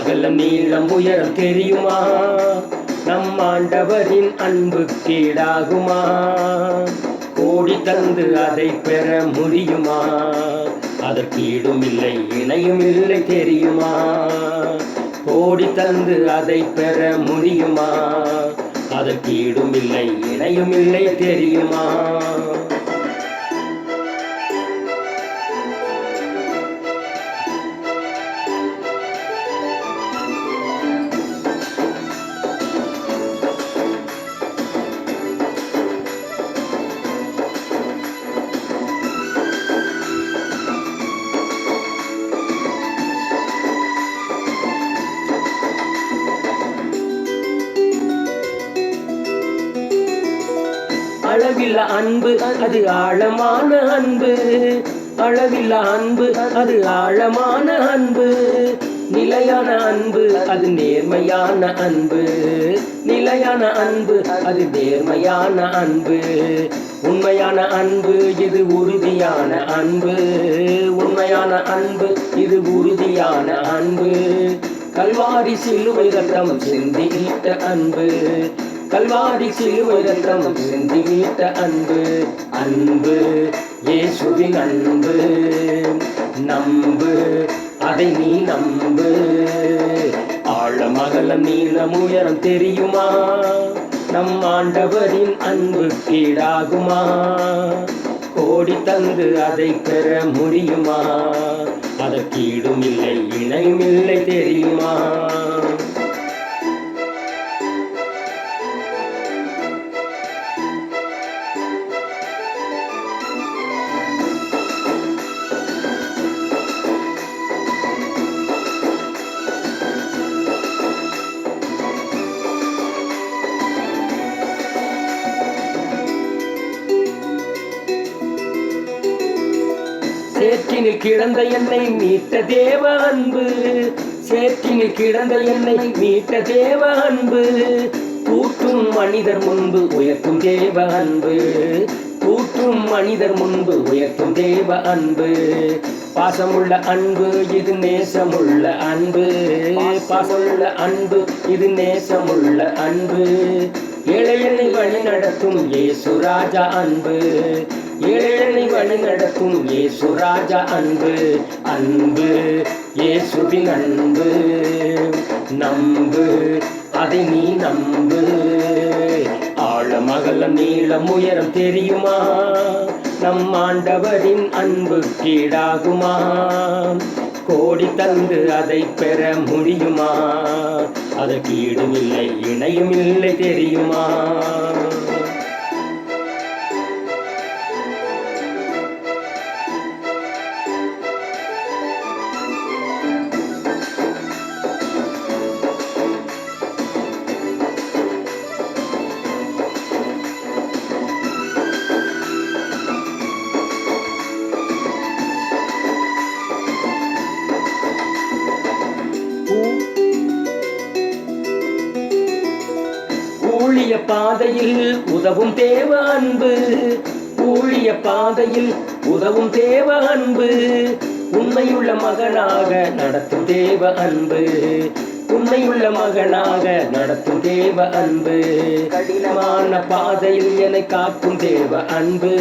அகலம் நீளம் உயரம் தெரியுமா? நம் ஆண்டவரின் அன்பு கீடாகுமா? கோடி தந்து அதை பெற முடியுமா? அதற்கு ஈடும் இல்லை இணையும் இல்லை தெரியுமா? கோடி தந்து அதை பெற முடியுமா? அதற்கு ஈடும் இல்லை இணையும் இல்லை தெரியுமா? அளவில்ல அன்பு அது ஆழமான அன்பு, அளவில்ல அன்பு அது ஆழமான அன்பு, நிலையான அன்பு அது நேர்மையான அன்பு, நிலையான அன்பு அது நேர்மையான அன்பு, உண்மையான அன்பு இது உறுதியான அன்பு, உண்மையான அன்பு இது உறுதியான அன்பு, கல்வாரி சிலுவை ரத்தம் சிந்திட்ட அன்பு, கல்வாரி சிலுவை ரத்தம் சிந்திட்ட அன்பு, அன்பு இயேசுவின் அன்பு, நம்பு அதை நீ நம்பு. ஆழம் அகலம் நீளம் உயரம் தெரியுமா? நம் ஆண்டவரின் அன்பு கீடாகுமா? கோடி தந்து அதை பெற முடியுமா? அதற்கு ஈடும் இல்லை இணையும் இல்லை தெரியுமா? சேற்றினில் கிடந்த என்னை மீட்ட தேவ அன்பு, சேற்றினில் கிடந்த என்னை மீட்ட தேவ அன்பு, கூற்றும் மனிதர் முன்பு உயர்த்தும் தேவ அன்பு, கூற்றும் மனிதர் முன்பு உயர்த்தும் தேவ அன்பு, பாசமுள்ள அன்பு இது நேசமுள்ள அன்பு, பாசமுள்ள அன்பு இது நேசமுள்ள அன்பு, ஏழையனை வழி நடத்தும் இயேசு ராஜா அன்பு, ஏழையனை வழி நடத்தும் இயேசு ராஜா அன்பு, அன்பு இயேசுவின் அன்பு, நம்பு அதை நீ நம்பு. ஆழம் அகலம் நீளம் உயரம் தெரியுமா? நம் ஆண்டவரின் அன்பு கீடாகுமா? கோடி தந்து அதை பெற முடியுமா? அதற்கு ஈடும் இல்லை இணையும் இல்லை தெரியுமா? ஊழிய பாதையில் உதவும் தேவ அன்பு, ஊழிய பாதையில் உதவும் தேவ அன்பு, உண்மையுள்ள மகனாக நடத்தும் தேவ அன்பு, உண்மையுள்ள மகனாக நடத்தும் தேவ அன்பு, கடினமான பாதையில் என்னை காக்கும் தேவ அன்பு,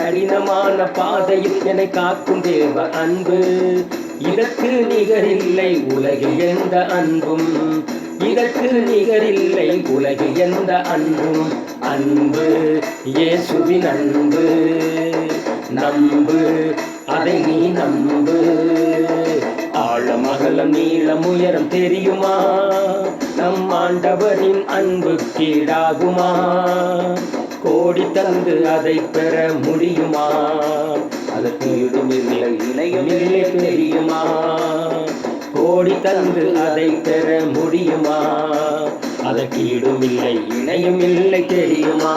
கடினமான பாதையில் என்னை காக்கும் தேவ அன்பு, இதற்கு நிகரில்லை உலகில் எந்த அன்பும், இதற்கு நிகரில்லை உலகில் எந்த அன்பும், அன்பு இயேசுவின் அன்பு, நம்பு அதை நீ நம்பு. ஆழம் அகலம் நீளம் உயரம் தெரியுமா? நம் ஆண்டவரின் அன்பு கீடாகுமா? கோடி தந்து அதை பெற முடியுமா? அதற்கு ஈடும் இல்லை இணையும் இல்லை தெரியுமா? கோடி தந்து அதை பெற முடியுமா? அதற்கு ஈடும் இல்லை இணையும் இல்லை தெரியுமா?